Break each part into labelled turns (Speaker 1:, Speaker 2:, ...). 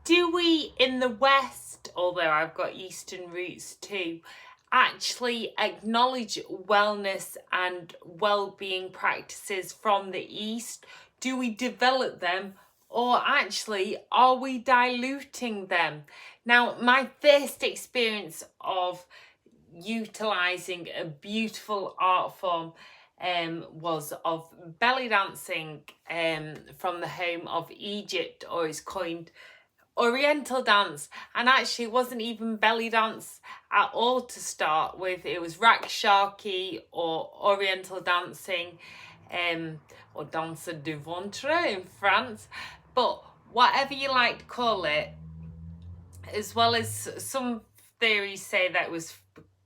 Speaker 1: Do we in the West, although I've got Eastern roots too, actually acknowledge wellness and well-being practices from the East? Do we develop them, or actually are we diluting them? Now, my first experience of utilizing a beautiful art form was of belly dancing from the home of Egypt, or it's coined Oriental dance. And actually it wasn't even belly dance at all to start with. It was rakshaki or Oriental dancing, or danse du ventre in France. But whatever you like to call it, as well as some theories say that it was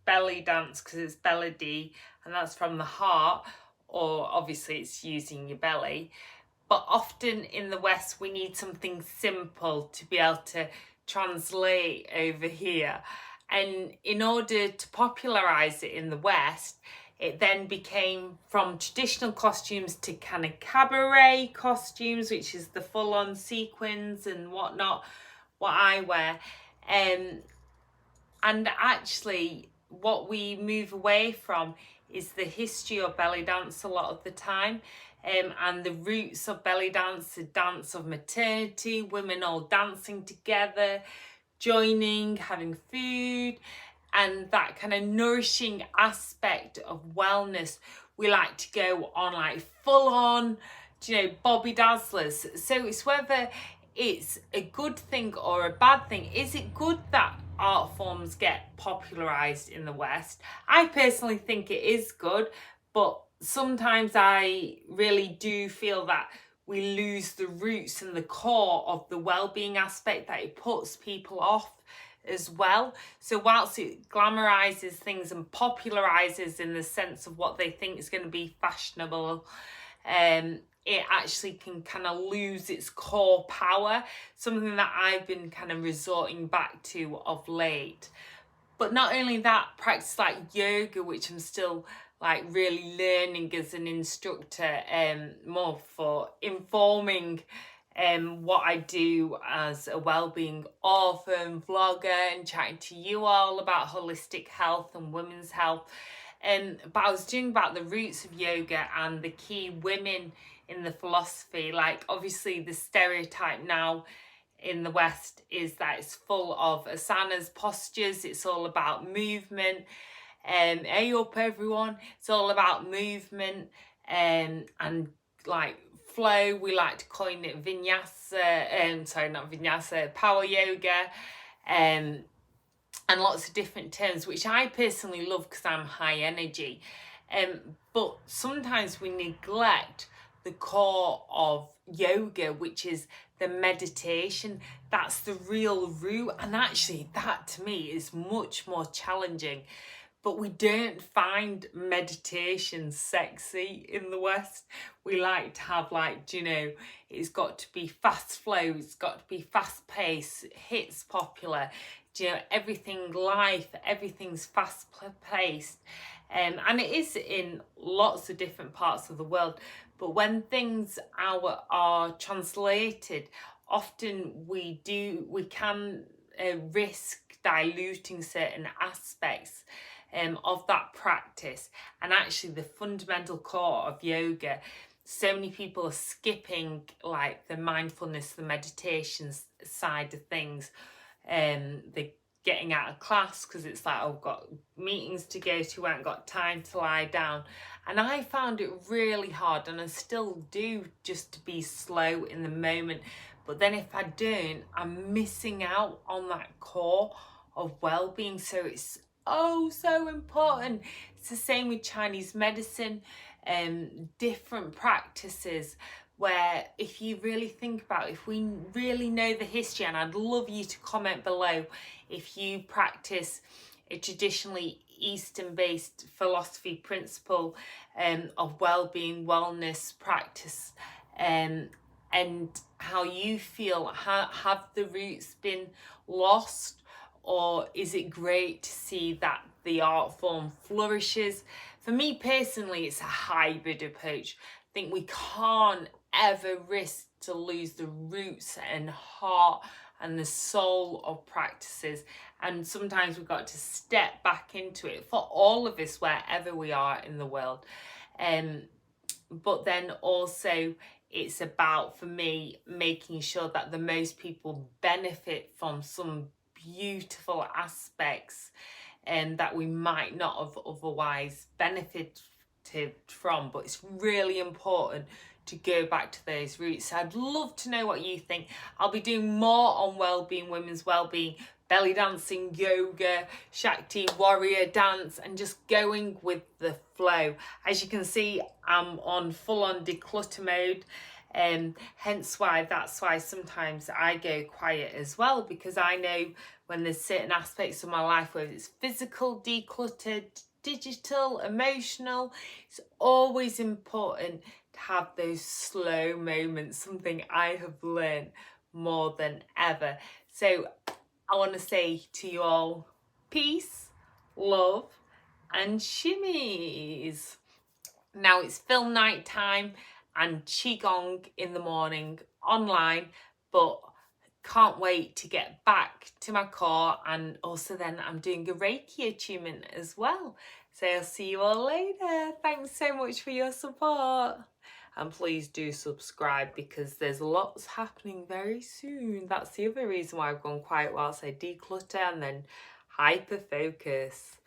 Speaker 1: belly dance because it's belly, and that's from the heart, or obviously it's using your belly. But often in the West, we need something simple to be able to translate over here. And in order to popularize it in the West, it then became from traditional costumes to kind of cabaret costumes, which is the full-on sequins and whatnot, what I wear. And actually, what we move away from is the history of belly dance a lot of the time. And the roots of belly dance, the dance of maternity, women all dancing together, joining, having food, and that kind of nourishing aspect of wellness. We like to go on like full on, Bobby Dazzlers. So it's whether it's a good thing or a bad thing. Is it good that art forms get popularized in the West? I personally think it is good, but sometimes I really do feel that we lose the roots and the core of the well-being aspect, that it puts people off as well. So whilst it glamorizes things and popularizes in the sense of what they think is going to be fashionable, it actually can kind of lose its core power, something that I've been kind of resorting back to of late. But not only that, practice like yoga, which I'm still like really learning as an instructor, more for informing what I do as a wellbeing author and vlogger, and chatting to you all about holistic health and women's health. But I was doing about the roots of yoga and the key women in the philosophy. Like, obviously the stereotype now in the West is that it's full of asanas, postures, it's all about movement. Hey up everyone, it's all about movement and like flow. We like to coin it vinyasa, sorry, not vinyasa, power yoga, and lots of different terms, which I personally love because I'm high energy. But sometimes we neglect the core of yoga, which is the meditation. That's the real root, and actually that to me is much more challenging. But we don't find meditation sexy in the West. We like to have like, it's got to be fast flow, it's got to be fast paced, hits popular, everything's fast paced. And it is in lots of different parts of the world. But when things are translated, often we can risk diluting certain aspects of that practice. And actually the fundamental core of yoga, so many people are skipping like the mindfulness, the meditation side of things. They're getting out of class because it's like, oh, I've got meetings to go to, I haven't got time to lie down. And I found it really hard, and I still do, just to be slow in the moment. But then if I don't, I'm missing out on that core of well-being. So it's so important. It's the same with Chinese medicine, different practices, where if you really think about it, if we really know the history, and I'd love you to comment below if you practice a traditionally Eastern-based philosophy principle of well-being, wellness practice, and how you feel. Have the roots been lost, or is it great to see that the art form flourishes? For me personally, it's a hybrid approach. I think we can't ever risk to lose the roots and heart and the soul of practices. And sometimes we've got to step back into it for all of us, wherever we are in the world. But then also it's about, for me, making sure that the most people benefit from some beautiful aspects that we might not have otherwise benefited from. But it's really important to go back to those roots. I'd love to know what you think. I'll be doing more on well-being, women's well-being, belly dancing, yoga, Shakti, warrior dance, and just going with the flow. As you can see, I'm on full-on declutter mode. Hence why sometimes I go quiet as well, because I know when there's certain aspects of my life, whether it's physical, decluttered, digital, emotional, it's always important to have those slow moments, something I have learned more than ever. So I want to say to you all, peace, love, and shimmies. Now it's film night time and qigong in the morning online, but can't wait to get back to my core. And also then I'm doing a Reiki attunement as well. So I'll see you all later. Thanks so much for your support. And please do subscribe, because there's lots happening very soon. That's the other reason why I've gone quiet whilst I declutter and then hyper focus.